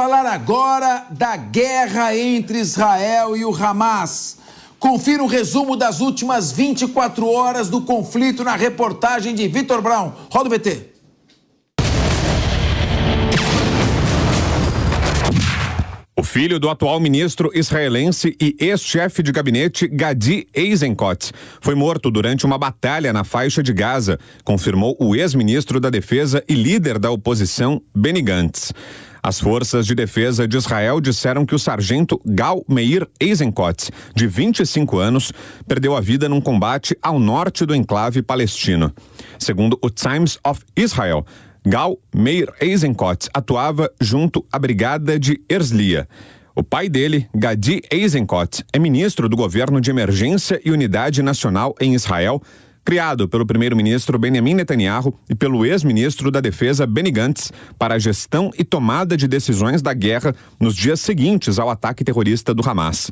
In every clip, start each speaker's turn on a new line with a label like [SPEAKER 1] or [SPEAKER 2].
[SPEAKER 1] falar agora da guerra entre Israel e o Hamas. Confira um resumo das últimas 24 horas do conflito na reportagem de Vitor Brown. Roda o VT.
[SPEAKER 2] O filho do atual ministro israelense e ex-chefe de gabinete Gadi Eisenkot foi morto durante uma batalha na faixa de Gaza, confirmou o ex-ministro da Defesa e líder da oposição, Benny Gantz. As forças de defesa de Israel disseram que o sargento Gal Meir Eisenkot, de 25 anos, perdeu a vida num combate ao norte do enclave palestino. Segundo o Times of Israel, Gal Meir Eisenkot atuava junto à brigada de Herzliya. O pai dele, Gadi Eisenkot, é ministro do governo de emergência e unidade nacional em Israel, criado pelo primeiro-ministro Benjamin Netanyahu e pelo ex-ministro da Defesa Benny Gantz para a gestão e tomada de decisões da guerra nos dias seguintes ao ataque terrorista do Hamas.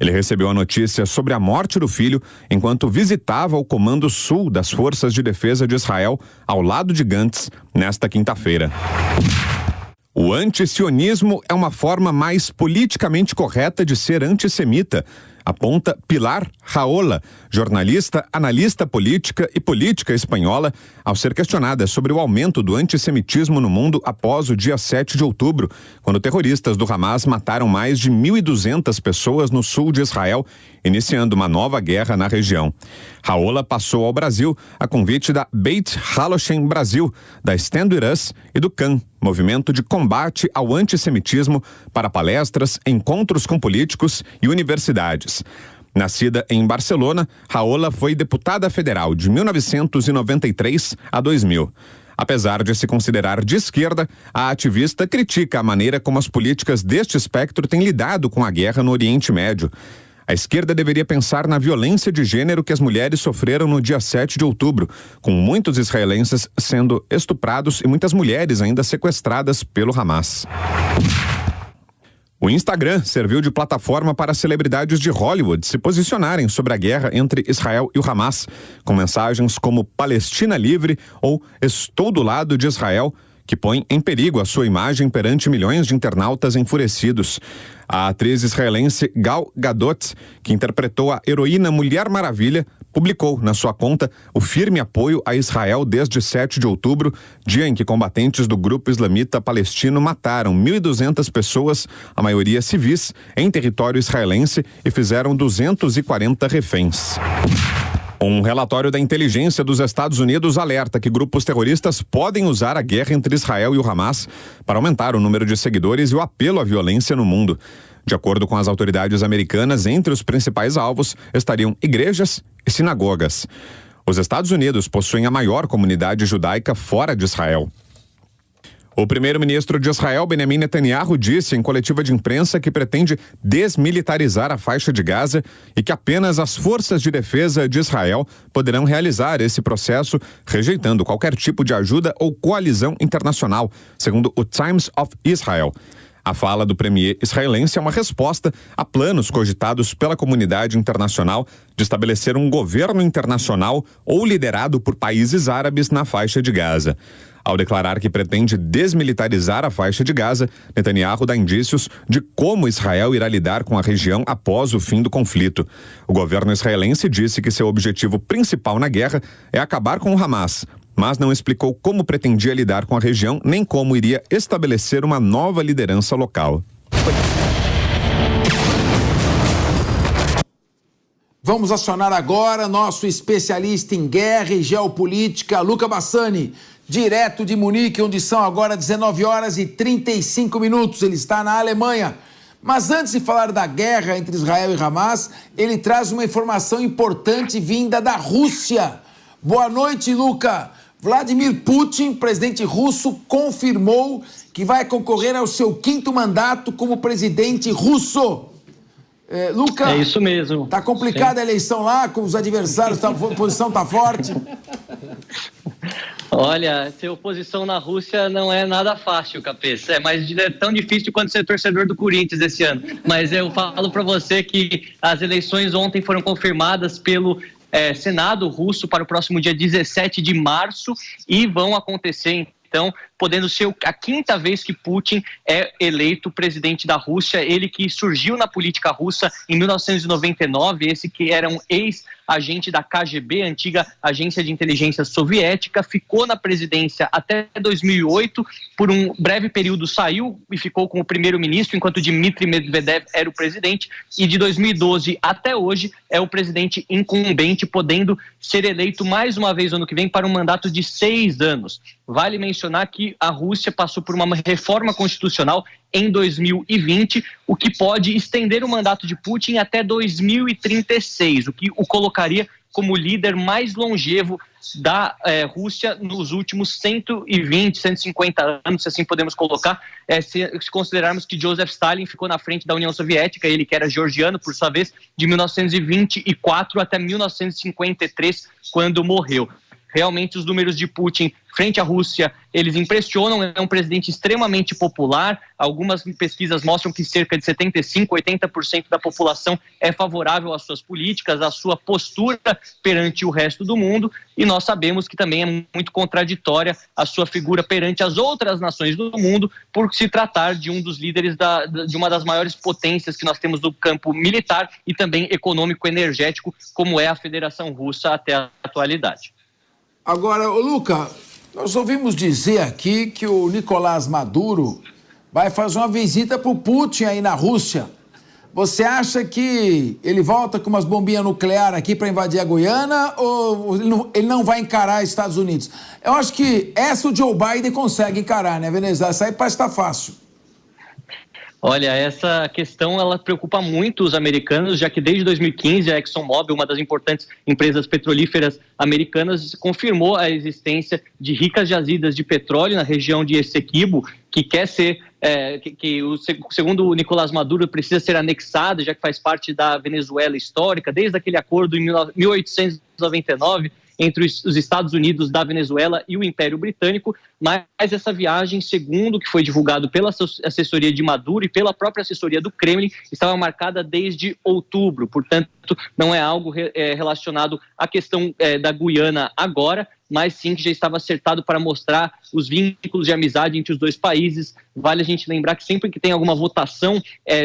[SPEAKER 2] Ele recebeu a notícia sobre a morte do filho enquanto visitava o Comando Sul das Forças de Defesa de Israel ao lado de Gantz nesta quinta-feira. O antisionismo é uma forma mais politicamente correta de ser antissemita, aponta Pilar Rahola, jornalista, analista política e política espanhola, ao ser questionada sobre o aumento do antissemitismo no mundo após o dia 7 de outubro, quando terroristas do Hamas mataram mais de 1.200 pessoas no sul de Israel, iniciando uma nova guerra na região. Rahola passou ao Brasil a convite da Beit Haloshem Brasil, da Stand With Us e do CAN, movimento de combate ao antissemitismo, para palestras, encontros com políticos e universidades. Nascida em Barcelona, Rahola foi deputada federal de 1993 a 2000. Apesar de se considerar de esquerda, a ativista critica a maneira como as políticas deste espectro têm lidado com a guerra no Oriente Médio. A esquerda deveria pensar na violência de gênero que as mulheres sofreram no dia 7 de outubro, com muitos israelenses sendo estuprados e muitas mulheres ainda sequestradas pelo Hamas. O Instagram serviu de plataforma para celebridades de Hollywood se posicionarem sobre a guerra entre Israel e o Hamas, com mensagens como Palestina livre ou Estou do lado de Israel, que põe em perigo a sua imagem perante milhões de internautas enfurecidos. A atriz israelense Gal Gadot, que interpretou a heroína Mulher Maravilha, publicou na sua conta o firme apoio a Israel desde 7 de outubro, dia em que combatentes do grupo islamita palestino mataram 1.200 pessoas, a maioria civis, em território israelense e fizeram 240 reféns. Um relatório da inteligência dos Estados Unidos alerta que grupos terroristas podem usar a guerra entre Israel e o Hamas para aumentar o número de seguidores e o apelo à violência no mundo. De acordo com as autoridades americanas, entre os principais alvos estariam igrejas e sinagogas. Os Estados Unidos possuem a maior comunidade judaica fora de Israel. O primeiro-ministro de Israel, Benjamin Netanyahu, disse em coletiva de imprensa que pretende desmilitarizar a faixa de Gaza e que apenas as forças de defesa de Israel poderão realizar esse processo, rejeitando qualquer tipo de ajuda ou coalizão internacional, segundo o Times of Israel. A fala do premier israelense é uma resposta a planos cogitados pela comunidade internacional de estabelecer um governo internacional ou liderado por países árabes na faixa de Gaza. Ao declarar que pretende desmilitarizar a faixa de Gaza, Netanyahu dá indícios de como Israel irá lidar com a região após o fim do conflito. O governo israelense disse que seu objetivo principal na guerra é acabar com o Hamas, mas não explicou como pretendia lidar com a região nem como iria estabelecer uma nova liderança local.
[SPEAKER 1] Vamos acionar agora nosso especialista em guerra e geopolítica, Luca Bassani, direto de Munique, onde são agora 19 horas e 35 minutos. Ele está na Alemanha. Mas antes de falar da guerra entre Israel e Hamas, ele traz uma informação importante vinda da Rússia. Boa noite, Luca. Vladimir Putin, presidente russo, confirmou que vai concorrer ao seu 5º mandato como presidente russo. Luca,
[SPEAKER 3] é isso mesmo.
[SPEAKER 1] Tá complicada a eleição lá, com os adversários, a oposição tá forte.
[SPEAKER 3] Olha, ter oposição na Rússia não é nada fácil, Cabeça. Mas é tão difícil quanto ser torcedor do Corinthians esse ano. Mas eu falo para você que as eleições ontem foram confirmadas pelo Senado russo para o próximo dia 17 de março e vão acontecer, então, podendo ser a quinta vez que Putin é eleito presidente da Rússia. Ele que surgiu na política russa em 1999, esse que era um ex-agente da KGB, antiga agência de inteligência soviética, ficou na presidência até 2008, por um breve período saiu e ficou como primeiro-ministro, enquanto Dmitry Medvedev era o presidente, e de 2012 até hoje é o presidente incumbente, podendo ser eleito mais uma vez no ano que vem para um mandato de 6 anos. Vale mencionar que a Rússia passou por uma reforma constitucional em 2020, o que pode estender o mandato de Putin até 2036, o que o colocaria como líder mais longevo da Rússia nos últimos 120, 150 anos, se assim podemos colocar, se considerarmos que Joseph Stalin ficou na frente da União Soviética, ele que era georgiano, por sua vez, de 1924 até 1953, quando morreu. Realmente os números de Putin frente à Rússia, eles impressionam, é um presidente extremamente popular. Algumas pesquisas mostram que cerca de 75%, 80% da população é favorável às suas políticas, à sua postura perante o resto do mundo, e nós sabemos que também é muito contraditória a sua figura perante as outras nações do mundo, por se tratar de um dos líderes de uma das maiores potências que nós temos no campo militar e também econômico-energético, como é a Federação Russa até a atualidade.
[SPEAKER 1] Agora, Luca, nós ouvimos dizer aqui que o Nicolás Maduro vai fazer uma visita para o Putin aí na Rússia. Você acha que ele volta com umas bombinhas nucleares aqui para invadir a Guiana ou ele não vai encarar os Estados Unidos? Eu acho que essa o Joe Biden consegue encarar, né, Venezuela? Essa aí parece estar fácil.
[SPEAKER 3] Olha, essa questão ela preocupa muito os americanos, já que desde 2015 a ExxonMobil, uma das importantes empresas petrolíferas americanas, confirmou a existência de ricas jazidas de petróleo na região de Essequibo, que quer ser, segundo o Nicolás Maduro, precisa ser anexado, já que faz parte da Venezuela histórica, desde aquele acordo em 1899, entre os Estados Unidos da Venezuela e o Império Britânico, mas essa viagem, segundo o que foi divulgado pela assessoria de Maduro e pela própria assessoria do Kremlin, estava marcada desde outubro, portanto não é algo relacionado à questão da Guiana agora, mas sim que já estava acertado para mostrar os vínculos de amizade entre os dois países. Vale a gente lembrar que sempre que tem alguma votação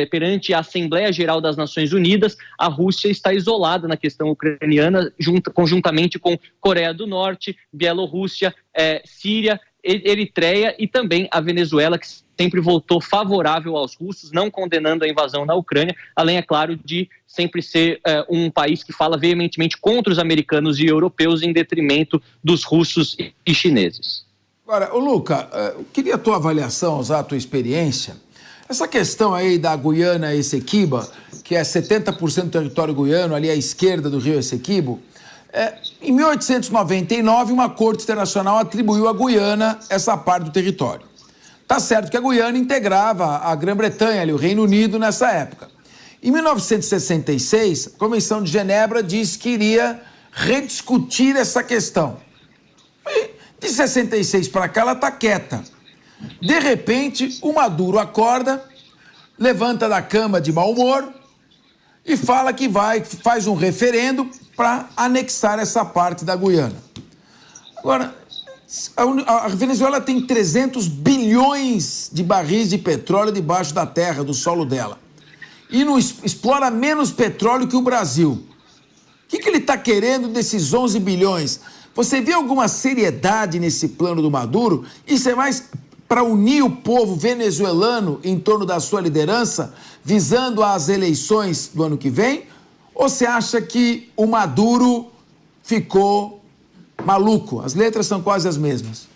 [SPEAKER 3] perante a Assembleia Geral das Nações Unidas, a Rússia está isolada na questão ucraniana, conjuntamente com Coreia do Norte, Bielorrússia, Síria, Eritreia e também a Venezuela, que sempre voltou favorável aos russos, não condenando a invasão na Ucrânia, além, é claro, de sempre ser um país que fala veementemente contra os americanos e europeus em detrimento dos russos e chineses.
[SPEAKER 1] Agora, Luca, eu queria a tua avaliação, usar a tua experiência. Essa questão aí da Guiana Essequiba, que é 70% do território guiano, ali à esquerda do rio Essequibo, em 1899, uma corte internacional atribuiu à Guiana essa parte do território. Tá certo que a Guiana integrava a Grã-Bretanha, ali, o Reino Unido, nessa época. Em 1966, a Convenção de Genebra disse que iria rediscutir essa questão. E de 66 para cá, ela está quieta. De repente, o Maduro acorda, levanta da cama de mau humor e fala que faz um referendo para anexar essa parte da Guiana. Agora, a Venezuela tem 300 bilhões de barris de petróleo debaixo da terra, do solo dela. E não explora menos petróleo que o Brasil. O que ele está querendo desses 11 bilhões? Você vê alguma seriedade nesse plano do Maduro? Isso é mais para unir o povo venezuelano em torno da sua liderança, visando as eleições do ano que vem? Ou você acha que o Maduro ficou maluco? As letras são quase as mesmas.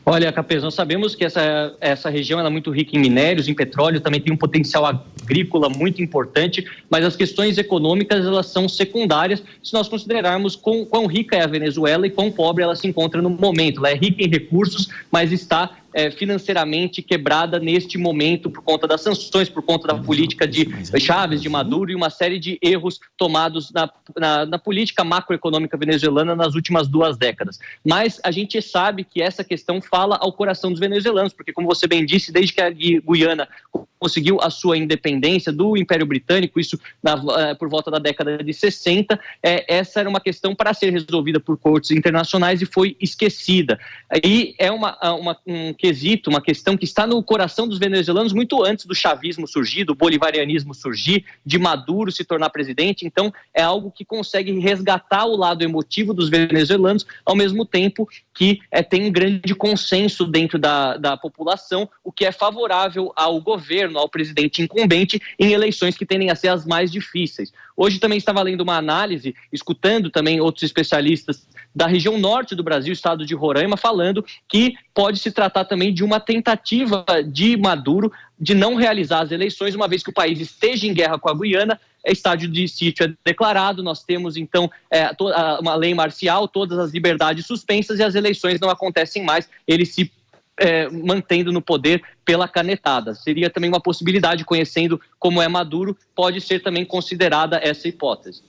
[SPEAKER 3] Olha, Capês, nós sabemos que essa região ela é muito rica em minérios, em petróleo, também tem um potencial agrícola muito importante, mas as questões econômicas elas são secundárias se nós considerarmos quão rica é a Venezuela e quão pobre ela se encontra no momento. Ela é rica em recursos, mas está financeiramente quebrada neste momento por conta das sanções, por conta da política de Chávez, de Maduro e uma série de erros tomados na política macroeconômica venezuelana nas últimas 2 décadas. Mas a gente sabe que essa questão fala ao coração dos venezuelanos, porque como você bem disse, desde que a Guiana conseguiu a sua independência do Império Britânico, isso por volta da década de 60, essa era uma questão para ser resolvida por cortes internacionais e foi esquecida. E é um quesito, uma questão que está no coração dos venezuelanos muito antes do chavismo surgir, do bolivarianismo surgir, de Maduro se tornar presidente. Então é algo que consegue resgatar o lado emotivo dos venezuelanos, ao mesmo tempo que tem um grande consenso dentro da população, o que é favorável ao governo, ao presidente incumbente, em eleições que tendem a ser as mais difíceis. Hoje também estava lendo uma análise, escutando também outros especialistas da região norte do Brasil, estado de Roraima, falando que pode se tratar também de uma tentativa de Maduro de não realizar as eleições, uma vez que o país esteja em guerra com a Guiana. Estádio de sítio é declarado, nós temos então uma lei marcial, todas as liberdades suspensas e as eleições não acontecem mais, ele se mantendo no poder pela canetada. Seria também uma possibilidade, conhecendo como é Maduro, pode ser também considerada essa hipótese.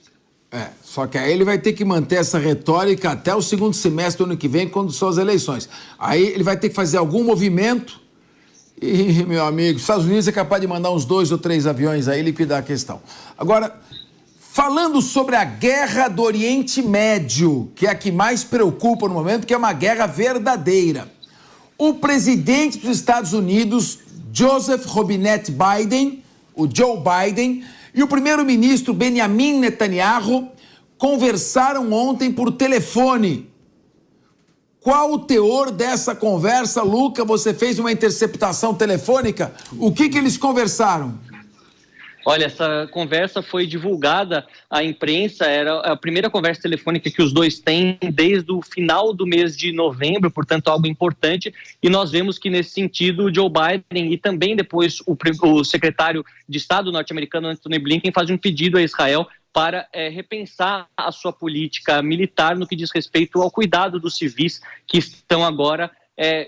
[SPEAKER 1] Só que aí ele vai ter que manter essa retórica até o segundo semestre do ano que vem, quando são as eleições. Aí ele vai ter que fazer algum movimento e, meu amigo, os Estados Unidos é capaz de mandar uns 2 ou 3 aviões aí e liquidar a questão. Agora, falando sobre a guerra do Oriente Médio, que é a que mais preocupa no momento, que é uma guerra verdadeira. O presidente dos Estados Unidos, Joseph Robinette Biden, o Joe Biden, e o primeiro-ministro Benjamin Netanyahu conversaram ontem por telefone. Qual o teor dessa conversa, Luca? Você fez uma interceptação telefônica. O que eles conversaram?
[SPEAKER 3] Olha, essa conversa foi divulgada à imprensa, era a primeira conversa telefônica que os dois têm desde o final do mês de novembro, portanto algo importante, e nós vemos que nesse sentido o Joe Biden e também depois o secretário de Estado norte-americano Antony Blinken fazem um pedido a Israel para repensar a sua política militar no que diz respeito ao cuidado dos civis que estão agora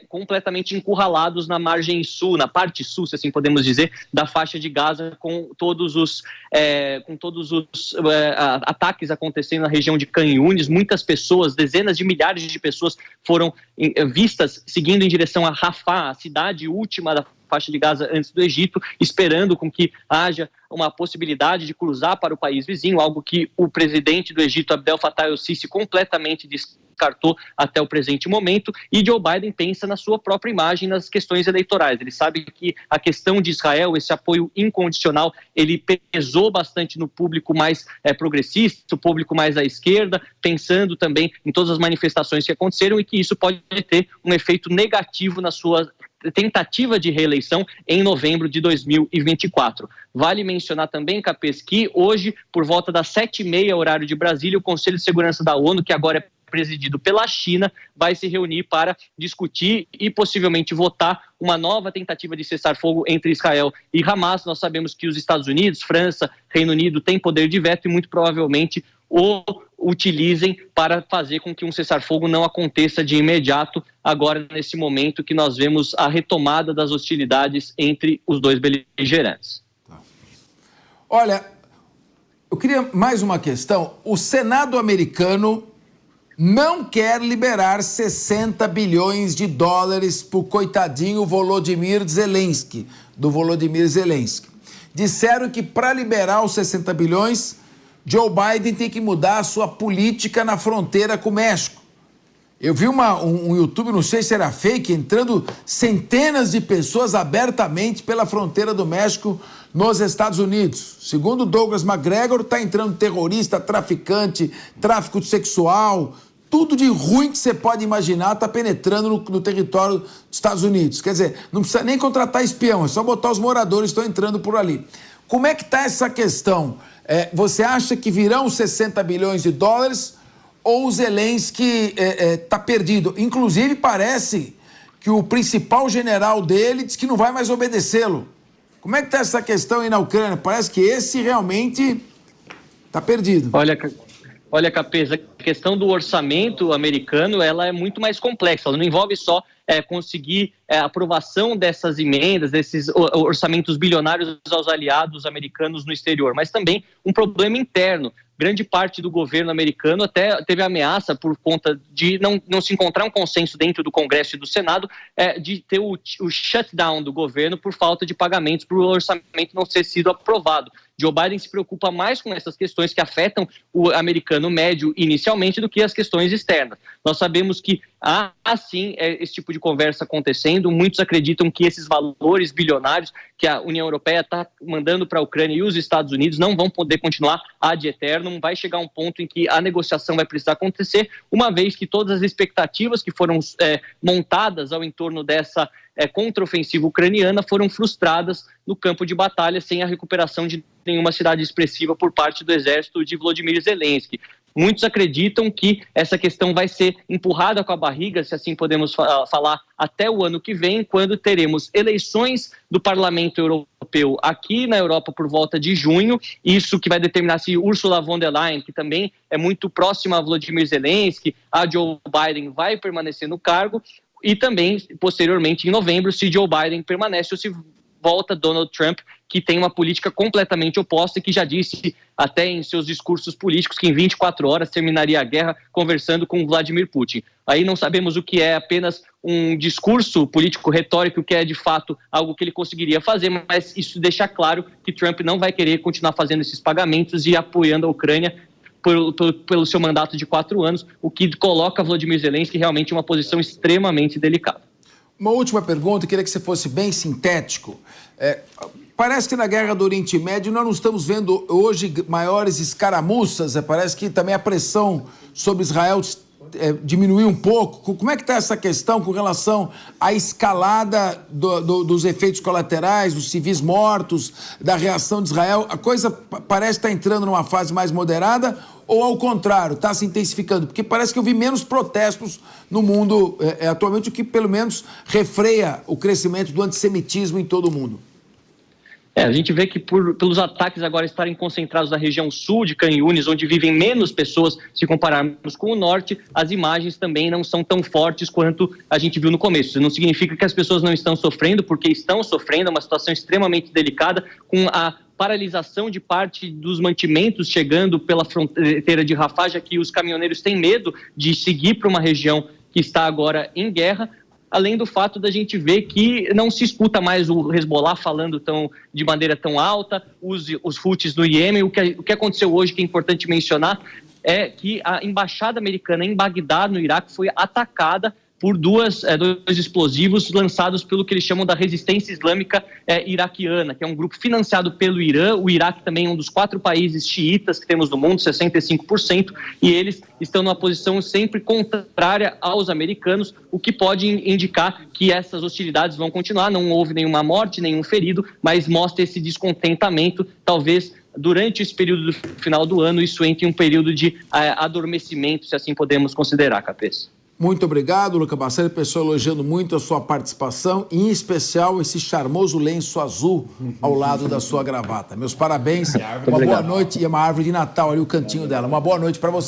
[SPEAKER 3] completamente encurralados na margem sul, na parte sul, se assim podemos dizer, da faixa de Gaza, com todos os ataques acontecendo na região de Khan Yunis. Muitas pessoas, dezenas de milhares de pessoas foram vistas seguindo em direção a Rafah, a cidade última da faixa de Gaza antes do Egito, esperando com que haja uma possibilidade de cruzar para o país vizinho, algo que o presidente do Egito, Abdel Fattah el-Sisi, completamente descartou até o presente momento. E Joe Biden pensa na sua própria imagem nas questões eleitorais. Ele sabe que a questão de Israel, esse apoio incondicional, ele pesou bastante no público mais progressista, o público mais à esquerda, pensando também em todas as manifestações que aconteceram, e que isso pode ter um efeito negativo na sua tentativa de reeleição em novembro de 2024. Vale mencionar também, Capês, que hoje, por volta das 7h30, horário de Brasília, o Conselho de Segurança da ONU, que agora é presidido pela China, vai se reunir para discutir e possivelmente votar uma nova tentativa de cessar-fogo entre Israel e Hamas. Nós sabemos que os Estados Unidos, França, Reino Unido têm poder de veto e muito provavelmente o utilizem para fazer com que um cessar-fogo não aconteça de imediato, agora nesse momento que nós vemos a retomada das hostilidades entre os dois beligerantes.
[SPEAKER 1] Olha, eu queria mais uma questão. O Senado americano não quer liberar 60 bilhões de dólares para o coitadinho Volodymyr Zelensky, do Volodymyr Zelensky. Disseram que para liberar os 60 bilhões, Joe Biden tem que mudar a sua política na fronteira com o México. Eu vi um YouTube, não sei se era fake, entrando centenas de pessoas abertamente pela fronteira do México nos Estados Unidos. Segundo Douglas McGregor, está entrando terrorista, traficante, tráfico sexual, tudo de ruim que você pode imaginar está penetrando no território dos Estados Unidos. Quer dizer, não precisa nem contratar espião, é só botar os moradores que estão entrando por ali. Como é que está essa questão? Você acha que virão 60 bilhões de dólares ou o Zelensky está perdido? Inclusive, parece que o principal general dele diz que não vai mais obedecê-lo. Como é que está essa questão aí na Ucrânia? Parece que esse realmente está perdido.
[SPEAKER 3] Olha, Capês, a questão do orçamento americano, ela é muito mais complexa, ela não envolve só conseguir a aprovação dessas emendas, desses orçamentos bilionários aos aliados americanos no exterior, mas também um problema interno. grande parte do governo americano até teve ameaça por conta de não se encontrar um consenso dentro do Congresso e do Senado, de ter o shutdown do governo por falta de pagamentos, por o orçamento não ter sido aprovado. Joe Biden se preocupa mais com essas questões que afetam o americano médio inicialmente do que as questões externas. Nós sabemos que há, sim, esse tipo de conversa acontecendo. Muitos acreditam que esses valores bilionários que a União Europeia está mandando para a Ucrânia e os Estados Unidos não vão poder continuar ad eternum. Vai chegar um ponto em que a negociação vai precisar acontecer, uma vez que todas as expectativas que foram montadas ao entorno dessa contraofensiva ucraniana foram frustradas no campo de batalha, sem a recuperação de nenhuma cidade expressiva por parte do exército de Volodymyr Zelensky. Muitos acreditam que essa questão vai ser empurrada com a barriga, se assim podemos falar, até o ano que vem, quando teremos eleições do Parlamento Europeu aqui na Europa por volta de junho. Isso que vai determinar se Ursula von der Leyen, que também é muito próxima a Volodymyr Zelensky, a Joe Biden, vai permanecer no cargo, e também, posteriormente, em novembro, se Joe Biden permanece ou se volta Donald Trump, que tem uma política completamente oposta e que já disse até em seus discursos políticos que em 24 horas terminaria a guerra conversando com Vladimir Putin. Aí não sabemos o que é apenas um discurso político retórico, o que é de fato algo que ele conseguiria fazer, mas isso deixa claro que Trump não vai querer continuar fazendo esses pagamentos e apoiando a Ucrânia pelo seu mandato de 4 anos, o que coloca Volodymyr Zelensky realmente em uma posição extremamente delicada.
[SPEAKER 1] Uma última pergunta, queria que você fosse bem sintético. Parece que na guerra do Oriente Médio nós não estamos vendo hoje maiores escaramuças, parece que também a pressão sobre Israel diminuiu um pouco. Como é que está essa questão com relação à escalada dos efeitos colaterais, dos civis mortos, da reação de Israel? A coisa parece estar entrando numa fase mais moderada ou, ao contrário, está se intensificando? Porque parece que eu vi menos protestos no mundo atualmente, o que pelo menos refreia o crescimento do antissemitismo em todo o mundo.
[SPEAKER 3] A gente vê que pelos ataques agora estarem concentrados na região sul de Khan Yunis, onde vivem menos pessoas, se compararmos com o norte, as imagens também não são tão fortes quanto a gente viu no começo. Isso não significa que as pessoas não estão sofrendo, porque estão sofrendo, é uma situação extremamente delicada, com a paralisação de parte dos mantimentos chegando pela fronteira de Rafah, já que os caminhoneiros têm medo de seguir para uma região que está agora em guerra, além do fato da gente ver que não se escuta mais o Hezbollah falando de maneira tão alta, os Houthis no Iêmen. O que aconteceu hoje, que é importante mencionar, é que a embaixada americana em Bagdá, no Iraque, foi atacada por dois explosivos lançados pelo que eles chamam da resistência islâmica iraquiana, que é um grupo financiado pelo Irã. O Iraque também é um dos 4 países xiitas que temos no mundo, 65%, e eles estão numa posição sempre contrária aos americanos, o que pode indicar que essas hostilidades vão continuar. Não houve nenhuma morte, nenhum ferido, mas mostra esse descontentamento. Talvez durante esse período do final do ano isso entre em um período de adormecimento, se assim podemos considerar, Capês.
[SPEAKER 1] Muito obrigado, Luca Bassani, pessoal elogiando muito a sua participação, em especial esse charmoso lenço azul ao lado da sua gravata. Meus parabéns, uma boa noite, e uma árvore de Natal ali, o cantinho dela. Uma boa noite para você.